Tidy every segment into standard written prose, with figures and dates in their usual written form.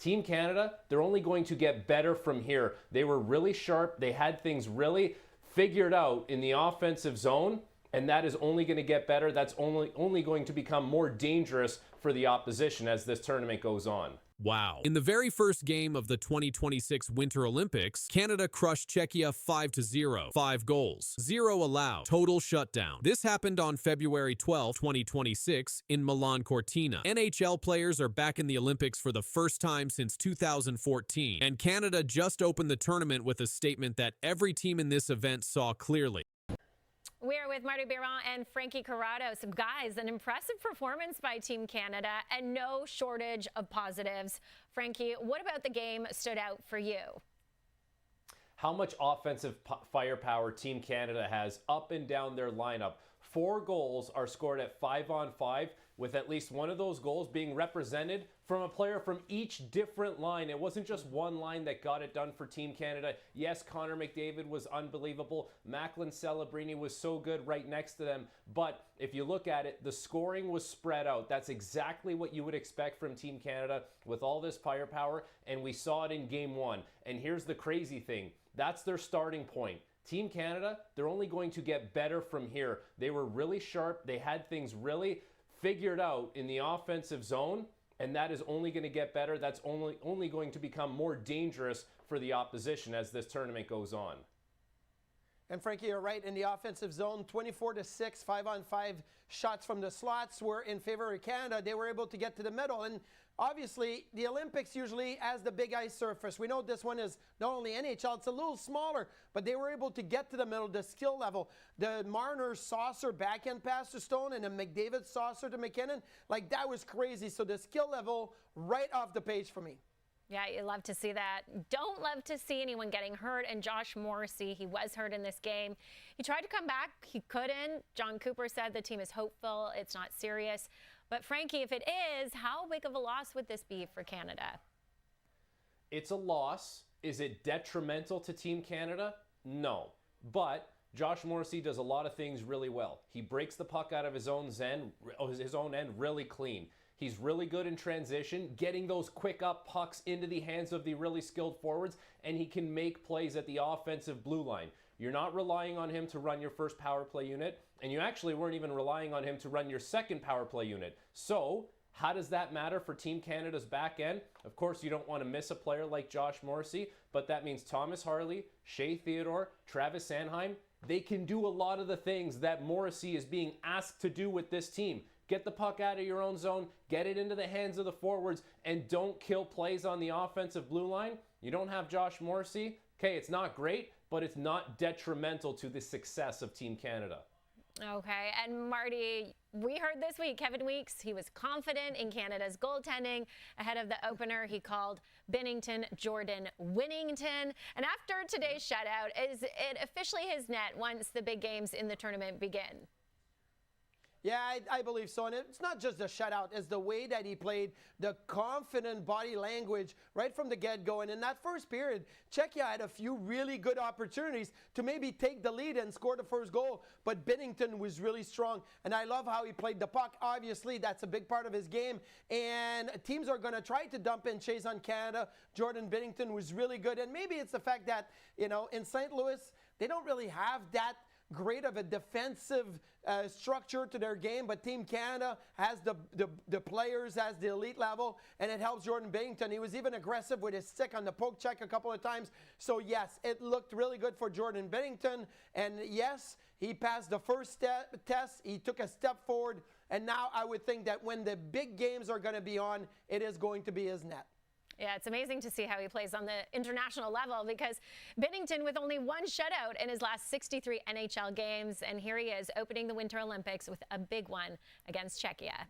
Team Canada, they're only going to get better from here. They were really sharp. They had things really figured out in the offensive zone, and that is only going to get better. That's only going to become more dangerous for the opposition as this tournament goes on. Wow. In the very first game of the 2026 Winter Olympics, Canada crushed Czechia 5-0. 5 goals, 0 allowed, total shutdown. This happened on February 12, 2026 in Milan-Cortina. NHL players are back in the Olympics for the first time since 2014, and Canada just opened the tournament with a statement that every team in this event saw clearly. We are with Marty Biron and Frankie Corrado. So guys, an impressive performance by Team Canada and no shortage of positives. Frankie, what about the game stood out for you? How much offensive firepower Team Canada has up and down their lineup. 4 goals are scored at 5-on-5, with at least one of those goals being represented from a player from each different line. It wasn't just one line that got it done for Team Canada. Yes, Connor McDavid was unbelievable. Macklin Celebrini was so good right next to them. But if you look at it, the scoring was spread out. That's exactly what you would expect from Team Canada with all this firepower, and we saw it in Game 1. And here's the crazy thing. That's their starting point. Team Canada, they're only going to get better from here. They were really sharp. They had things really figured out in the offensive zone, and that is only going to get better. That's only going to become more dangerous for the opposition as this tournament goes on. And Frankie, you're right. In the offensive zone, 24-6, 5-on-5 shots from the slots were in favor of Canada. They were able to get to the middle. And obviously, the Olympics usually has the big ice surface. We know this one is not only NHL, it's a little smaller, but they were able to get to the middle, the skill level. The Marner saucer backhand pass to Stone and the McDavid saucer to McKinnon, like that was crazy. So the skill level right off the page for me. Yeah, you love to see that. Don't love to see anyone getting hurt. And Josh Morrissey, he was hurt in this game. He tried to come back. He couldn't. John Cooper said the team is hopeful. It's not serious. But Frankie, if it is, how big of a loss would this be for Canada? It's a loss. Is it detrimental to Team Canada? No. But Josh Morrissey does a lot of things really well. He breaks the puck out of his own end really clean. He's really good in transition, getting those quick up pucks into the hands of the really skilled forwards, and he can make plays at the offensive blue line. You're not relying on him to run your first power play unit, and you actually weren't even relying on him to run your second power play unit. So, how does that matter for Team Canada's back end? Of course, you don't want to miss a player like Josh Morrissey, but that means Thomas Harley, Shea Theodore, Travis Sanheim, they can do a lot of the things that Morrissey is being asked to do with this team. Get the puck out of your own zone, get it into the hands of the forwards, and don't kill plays on the offensive blue line. You don't have Josh Morrissey. Okay, it's not great, but it's not detrimental to the success of Team Canada. Okay, and Marty, we heard this week, Kevin Weeks, he was confident in Canada's goaltending. Ahead of the opener, he called Binnington Jordan Winnington. And after today's shutout, is it officially his net once the big games in the tournament begin? Yeah, I believe so. And it's not just the shutout. It's the way that he played, the confident body language right from the get-go. And in that first period, Czechia had a few really good opportunities to maybe take the lead and score the first goal. But Binnington was really strong. And I love how he played the puck. Obviously, that's a big part of his game. And teams are going to try to dump in chase on Canada. Jordan Binnington was really good. And maybe it's the fact that, you know, in St. Louis, they don't really have that great of a defensive structure to their game, but Team Canada has the players, has the elite level, and it helps Jordan Binnington. He was even aggressive with his stick on the poke check a couple of times. So yes, it looked really good for Jordan Binnington, and yes, he passed the first test. He took a step forward, and now I would think that when the big games are going to be on, it is going to be his net. Yeah, it's amazing to see how he plays on the international level because Binnington with only 1 shutout in his last 63 NHL games, and here he is opening the Winter Olympics with a big one against Czechia.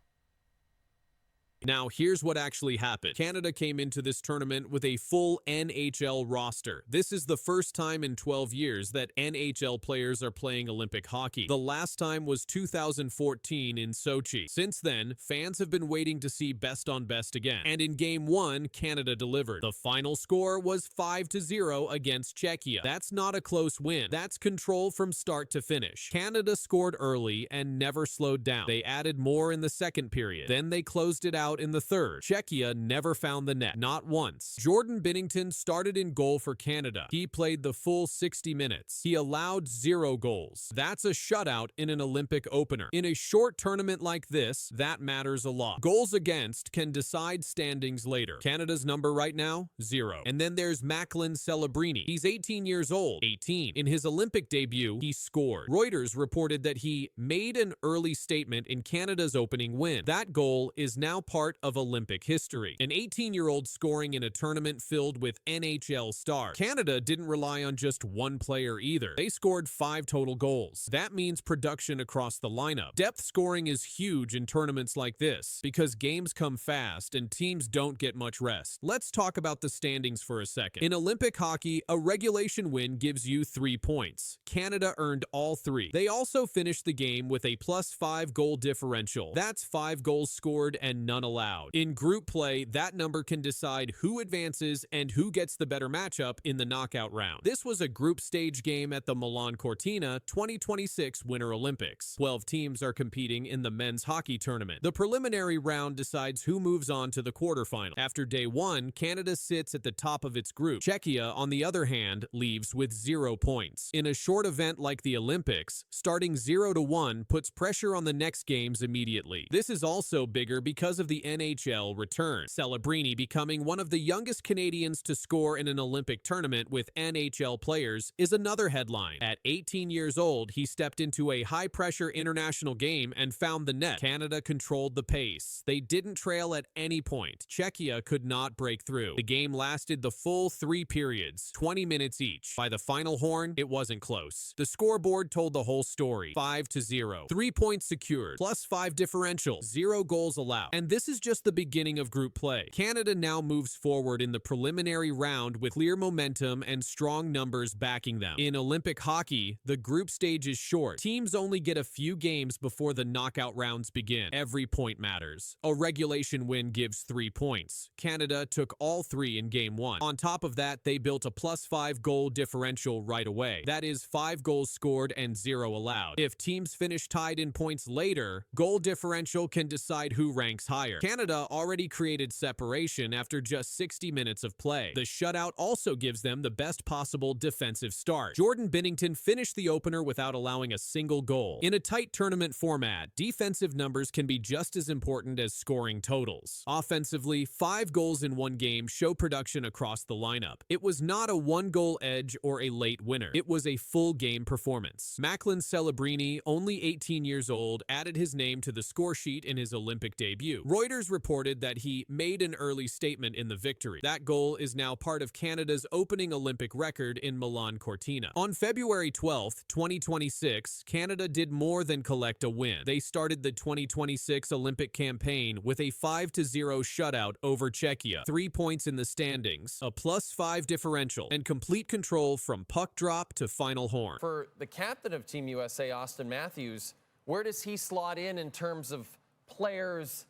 Now, here's what actually happened. Canada came into this tournament with a full NHL roster. This is the first time in 12 years that NHL players are playing Olympic hockey. The last time was 2014 in Sochi. Since then, fans have been waiting to see best on best again. And in Game 1, Canada delivered. The final score was 5-0 against Czechia. That's not a close win. That's control from start to finish. Canada scored early and never slowed down. They added more in the second period. Then they closed it out out in the third. Czechia never found the net, not once. Jordan Binnington started in goal for Canada. He played the full 60 minutes. He allowed 0 goals. That's a shutout in an Olympic opener. In a short tournament like this, that matters a lot. Goals against can decide standings later. Canada's number right now, 0. And then there's Macklin Celebrini. He's 18 years old. 18. In his Olympic debut, he scored. Reuters reported that he made an early statement in Canada's opening win. That goal is now part of Olympic history. An 18-year-old scoring in a tournament filled with NHL stars. Canada didn't rely on just one player either. They scored 5 total goals. That means production across the lineup. Depth scoring is huge in tournaments like this because games come fast and teams don't get much rest. Let's talk about the standings for a second. In Olympic hockey, a regulation win gives you 3 points. Canada earned all 3. They also finished the game with a +5 goal differential. That's 5 goals scored and none allowed. In group play, that number can decide who advances and who gets the better matchup in the knockout round. This was a group stage game at the Milan-Cortina 2026 Winter Olympics. 12 teams are competing in the men's hockey tournament. The preliminary round decides who moves on to the quarterfinal. After day 1, Canada sits at the top of its group. Czechia, on the other hand, leaves with 0 points. In a short event like the Olympics, starting 0-1 puts pressure on the next games immediately. This is also bigger because of the NHL return. Celebrini becoming one of the youngest Canadians to score in an Olympic tournament with NHL players is another headline. At 18 years old, he stepped into a high-pressure international game and found the net. Canada controlled the pace. They didn't trail at any point. Czechia could not break through. The game lasted the full 3 periods, 20 minutes each. By the final horn, it wasn't close. The scoreboard told the whole story. 5-0. 3 points secured, +5 differential, 0 goals allowed. And this is just the beginning of group play. Canada now moves forward in the preliminary round with clear momentum and strong numbers backing them. In Olympic hockey, the group stage is short. Teams only get a few games before the knockout rounds begin. Every point matters. A regulation win gives 3 points. Canada took all 3 in game 1. On top of that, they built a +5 goal differential right away. That is 5 goals scored and 0 allowed. If teams finish tied in points later, goal differential can decide who ranks higher. Canada already created separation after just 60 minutes of play. The shutout also gives them the best possible defensive start. Jordan Binnington finished the opener without allowing a single goal. In a tight tournament format, defensive numbers can be just as important as scoring totals. Offensively, 5 goals in one game show production across the lineup. It was not a 1-goal edge or a late winner. It was a full game performance. Macklin Celebrini, only 18 years old, added his name to the score sheet in his Olympic debut. Reuters reported that he made an early statement in the victory. That goal is now part of Canada's opening Olympic record in Milan-Cortina. On February 12, 2026, Canada did more than collect a win. They started the 2026 Olympic campaign with a 5-0 shutout over Czechia, 3 points in the standings, a +5 differential, and complete control from puck drop to final horn. For the captain of Team USA, Austin Matthews, where does he slot in terms of players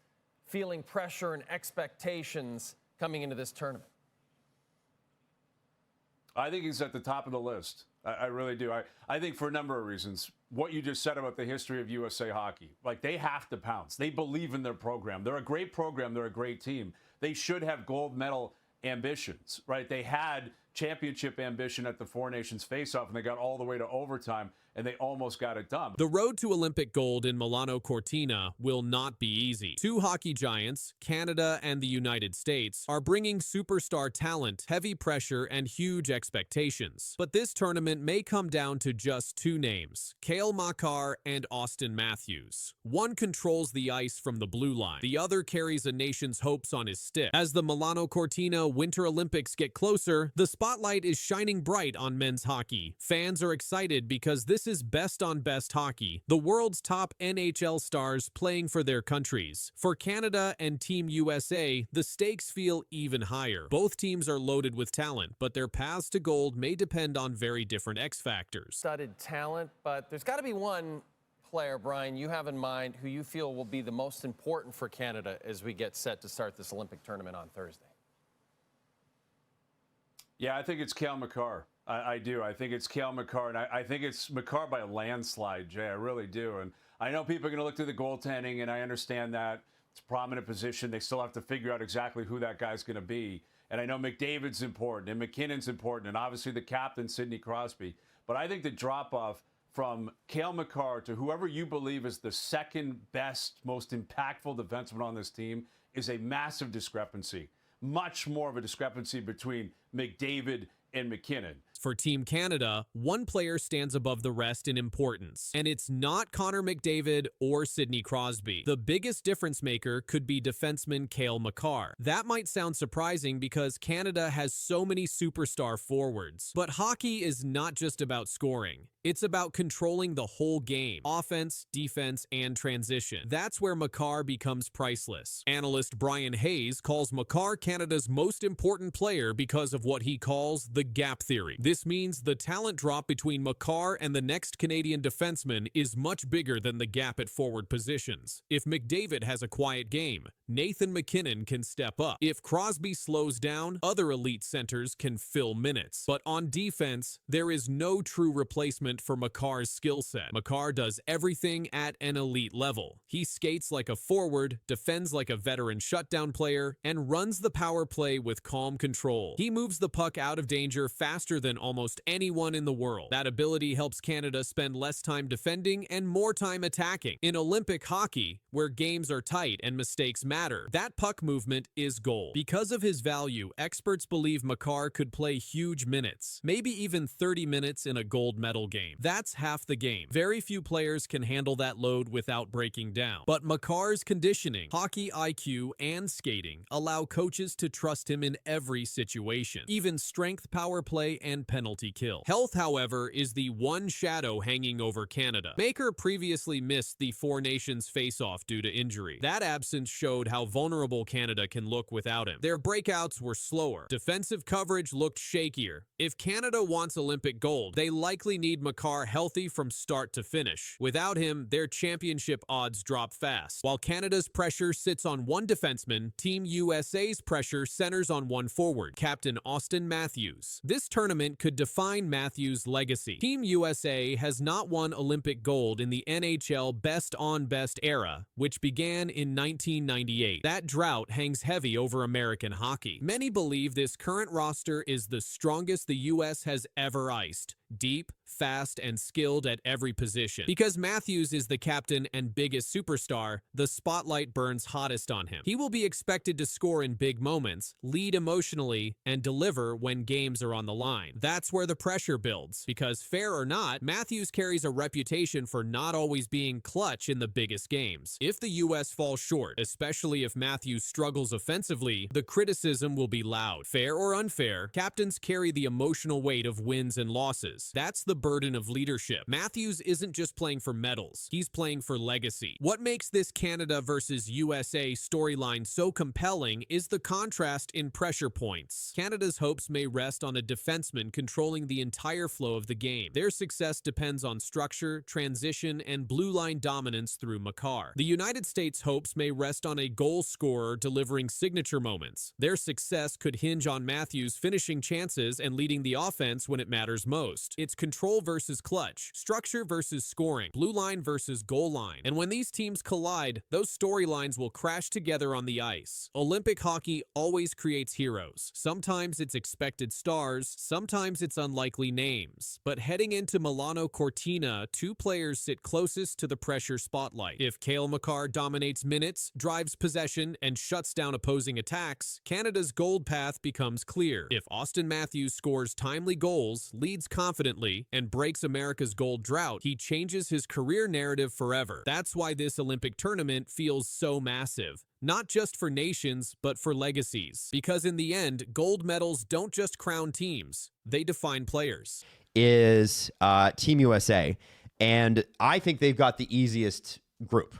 feeling pressure and expectations coming into this tournament? I think he's at the top of the list. I really do. I think for a number of reasons. What you just said about the history of USA Hockey, like they have to pounce. They believe in their program. They're a great program. They're a great team. They should have gold medal ambitions, right? They had championship ambition at the Four Nations face-off, and they got all the way to overtime, and they almost got it done. The road to Olympic gold in Milano-Cortina will not be easy. 2 hockey giants, Canada and the United States, are bringing superstar talent, heavy pressure, and huge expectations. But this tournament may come down to just 2 names, Cale Makar and Austin Matthews. One controls the ice from the blue line. The other carries a nation's hopes on his stick. As the Milano-Cortina Winter Olympics get closer, the spotlight is shining bright on men's hockey. Fans are excited because this is best on best hockey, the world's top NHL stars playing for their countries. For Canada and Team USA, the stakes feel even higher. Both teams are loaded with talent, but their paths to gold may depend on very different X factors. Studded talent, but there's got to be one player, Brian, you have in mind who you feel will be the most important for Canada as we get set to start this Olympic tournament on Thursday. Yeah, I think it's Cale Makar. I do. I think it's Cale Makar, and I think it's Makar by a landslide, Jay. I really do. And I know people are going to look to the goaltending, and I understand that. It's a prominent position. They still have to figure out exactly who that guy's going to be. And I know McDavid's important and McKinnon's important and obviously the captain, Sidney Crosby. But I think the drop-off from Cale Makar to whoever you believe is the second best, most impactful defenseman on this team is a massive discrepancy. Much more of a discrepancy between McDavid and McKinnon. For Team Canada, one player stands above the rest in importance, and it's not Connor McDavid or Sidney Crosby. The biggest difference maker could be defenseman Cale Makar. That might sound surprising because Canada has so many superstar forwards. But hockey is not just about scoring. It's about controlling the whole game. Offense, defense, and transition. That's where Makar becomes priceless. Analyst Brian Hayes calls Makar Canada's most important player because of what he calls the gap theory. This means the talent drop between Makar and the next Canadian defenseman is much bigger than the gap at forward positions. If McDavid has a quiet game, Nathan McKinnon can step up. If Crosby slows down, other elite centers can fill minutes. But on defense, there is no true replacement for Makar's skill set. Makar does everything at an elite level. He skates like a forward, defends like a veteran shutdown player, and runs the power play with calm control. He moves the puck out of danger faster than almost anyone in the world. That ability helps Canada spend less time defending and more time attacking. In Olympic hockey, where games are tight and mistakes matter, that puck movement is gold. Because of his value, experts believe Makar could play huge minutes, maybe even 30 minutes in a gold medal game. That's half the game. Very few players can handle that load without breaking down. But Makar's conditioning, hockey IQ, and skating allow coaches to trust him in every situation, even strength, power play, and penalty kill. Health, however, is the one shadow hanging over Canada. Makar previously missed the Four Nations face-off due to injury. That absence showed how vulnerable Canada can look without him. Their breakouts were slower. Defensive coverage looked shakier. If Canada wants Olympic gold, they likely need Makar healthy from start to finish. Without him, their championship odds drop fast. While Canada's pressure sits on one defenseman, Team USA's pressure centers on one forward, Captain Austin Matthews. This tournament could define Matthews' legacy. Team USA has not won Olympic gold in the NHL best-on-best era, which began in 1998. That drought hangs heavy over American hockey. Many believe this current roster is the strongest the US has ever iced. Deep, fast, and skilled at every position. Because Matthews is the captain and biggest superstar, the spotlight burns hottest on him. He will be expected to score in big moments, lead emotionally, and deliver when games are on the line. That's where the pressure builds. Because fair or not, Matthews carries a reputation for not always being clutch in the biggest games. If the US falls short, especially if Matthews struggles offensively, the criticism will be loud. Fair or unfair, captains carry the emotional weight of wins and losses. That's the burden of leadership. Matthews isn't just playing for medals, he's playing for legacy. What makes this Canada versus USA storyline so compelling is the contrast in pressure points. Canada's hopes may rest on a defenseman controlling the entire flow of the game. Their success depends on structure, transition, and blue line dominance through Makar. The United States' hopes may rest on a goal scorer delivering signature moments. Their success could hinge on Matthews finishing chances and leading the offense when it matters most. It's control versus clutch, structure versus scoring, blue line versus goal line. And when these teams collide, those storylines will crash together on the ice. Olympic hockey always creates heroes. Sometimes it's expected stars, sometimes it's unlikely names. But heading into Milano-Cortina, two players sit closest to the pressure spotlight. If Cale Makar dominates minutes, drives possession, and shuts down opposing attacks, Canada's gold path becomes clear. If Austin Matthews scores timely goals, leads confidently, and breaks America's gold drought, he changes his career narrative forever. That's why this Olympic tournament feels so massive. Not just for nations, but for legacies. Because in the end, gold medals don't just crown teams, they define players. Is Team USA, and I think they've got the easiest group.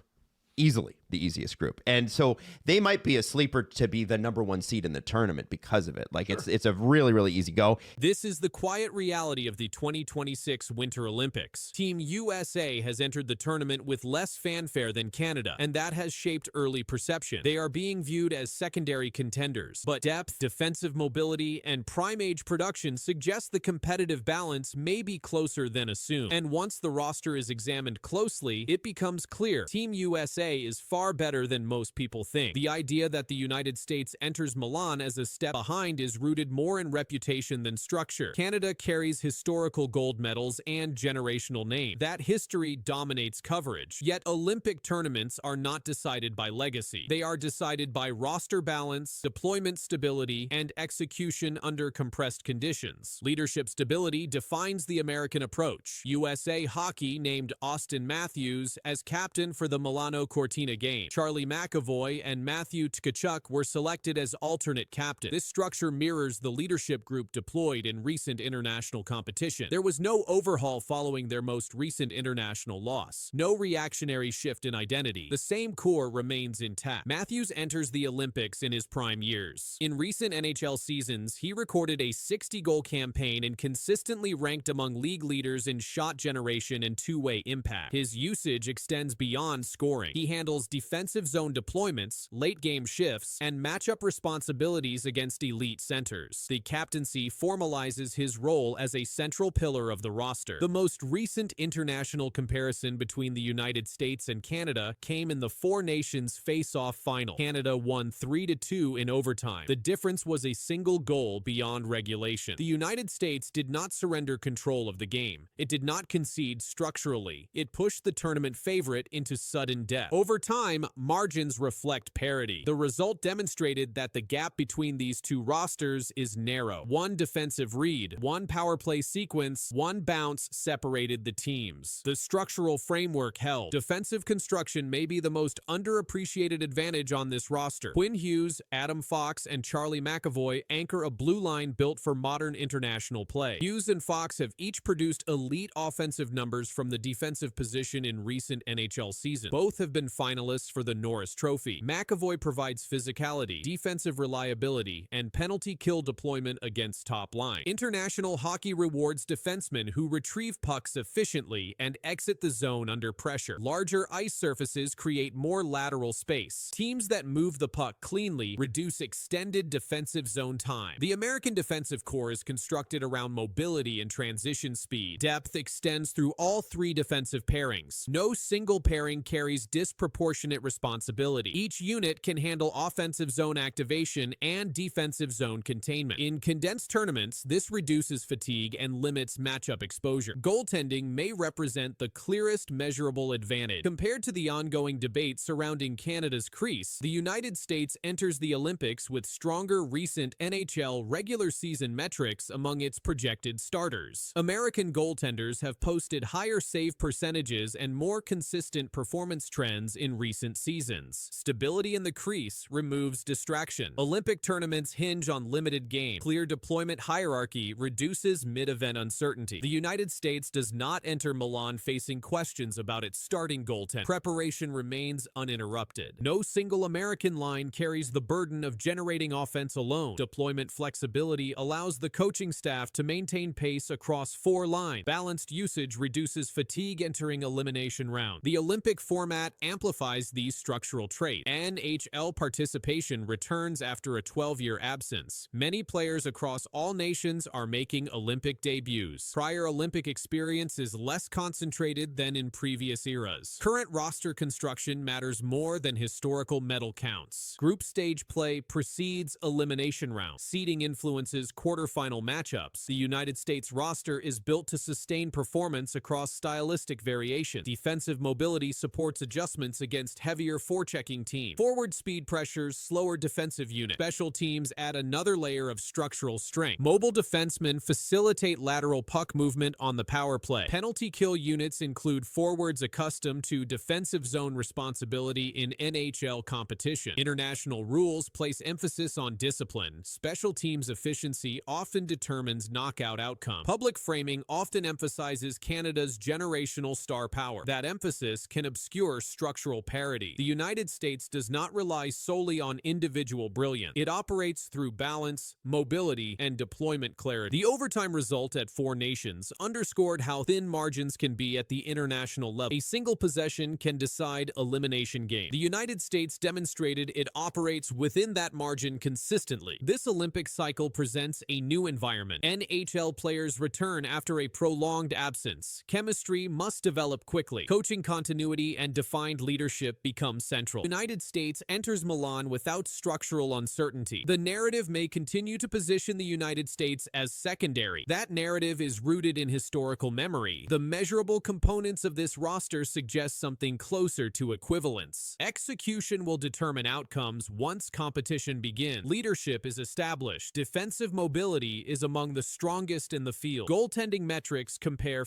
Easily the easiest group. And so they might be a sleeper to be the #1 seed in the tournament because of it. Like, sure. It's a really, really easy go. This is the quiet reality of the 2026 Winter Olympics. Team USA has entered the tournament with less fanfare than Canada, and that has shaped early perception. They are being viewed as secondary contenders, but depth, defensive mobility, and prime age production suggest the competitive balance may be closer than assumed. And once the roster is examined closely, it becomes clear Team USA is far far better than most people think. The idea that the United States enters Milan as a step behind is rooted more in reputation than structure. Canada carries historical gold medals and generational name. That history dominates coverage. Yet Olympic tournaments are not decided by legacy. They are decided by roster balance, deployment stability, and execution under compressed conditions. Leadership stability defines the American approach. USA Hockey named Austin Matthews as captain for the Milano-Cortina game. Charlie McAvoy and Matthew Tkachuk were selected as alternate captain. This structure mirrors the leadership group deployed in recent international competition. There was no overhaul following their most recent international loss. No reactionary shift in identity. The same core remains intact. Matthews enters the Olympics in his prime years. In recent NHL seasons, he recorded a 60-goal campaign and consistently ranked among league leaders in shot generation and two-way impact. His usage extends beyond scoring. He handles defensive zone deployments, late-game shifts, and matchup responsibilities against elite centers. The captaincy formalizes his role as a central pillar of the roster. The most recent international comparison between the United States and Canada came in the Four Nations face-off final. Canada won 3-2 in overtime. The difference was a single goal beyond regulation. The United States did not surrender control of the game. It did not concede structurally. It pushed the tournament favorite into sudden death. Over time, margins reflect parity. The result demonstrated that the gap between these two rosters is narrow. One defensive read, one power play sequence, one bounce separated the teams. The structural framework held. Defensive construction may be the most underappreciated advantage on this roster. Quinn Hughes, Adam Fox, and Charlie McAvoy anchor a blue line built for modern international play. Hughes and Fox have each produced elite offensive numbers from the defensive position in recent NHL seasons. Both have been finalists for the Norris Trophy. McAvoy provides physicality, defensive reliability, and penalty kill deployment against top line. International hockey rewards defensemen who retrieve pucks efficiently and exit the zone under pressure. Larger ice surfaces create more lateral space. Teams that move the puck cleanly reduce extended defensive zone time. The American defensive core is constructed around mobility and transition speed. Depth extends through all three defensive pairings. No single pairing carries disproportionate responsibility. Each unit can handle offensive zone activation and defensive zone containment. In condensed tournaments, this reduces fatigue and limits matchup exposure. Goaltending may represent the clearest measurable advantage. Compared to the ongoing debate surrounding Canada's crease, the United States enters the Olympics with stronger recent NHL regular season metrics among its projected starters. American goaltenders have posted higher save percentages and more consistent performance trends in recent seasons. Stability in the crease removes distraction. Olympic tournaments hinge on limited game. Clear deployment hierarchy reduces mid-event uncertainty. The United States does not enter Milan facing questions about its starting goaltender. Preparation remains uninterrupted. No single American line carries the burden of generating offense alone. Deployment flexibility allows the coaching staff to maintain pace across four lines. Balanced usage reduces fatigue entering elimination round. The Olympic format amplifies these structural traits. NHL participation returns after a 12-year absence. Many players across all nations are making Olympic debuts. Prior Olympic experience is less concentrated than in previous eras. Current roster construction matters more than historical medal counts. Group stage play precedes elimination round. Seeding influences quarterfinal matchups. The United States roster is built to sustain performance across stylistic variation. Defensive mobility supports adjustments against heavier forechecking teams. Forward speed pressures slower defensive units. Special teams add another layer of structural strength. Mobile defensemen facilitate lateral puck movement on the power play. Penalty kill units include forwards accustomed to defensive zone responsibility in NHL competition. International rules place emphasis on discipline. Special teams efficiency often determines knockout outcome. Public framing often emphasizes Canada's generational star power. That emphasis can obscure structural parity. The United States does not rely solely on individual brilliance. It operates through balance, mobility, and deployment clarity. The overtime result at Four Nations underscored how thin margins can be at the international level. A single possession can decide elimination game. The United States demonstrated it operates within that margin consistently. This Olympic cycle presents a new environment. NHL players return after a prolonged absence. Chemistry must develop quickly. Coaching continuity and defined leadership leadership become central. The United States enters Milan without structural uncertainty. The narrative may continue to position the United States as secondary. That narrative is rooted in historical memory. The measurable components of this roster suggest something closer to equivalence. Execution will determine outcomes once competition begins. Leadership is established. Defensive mobility is among the strongest in the field. Goaltending metrics compare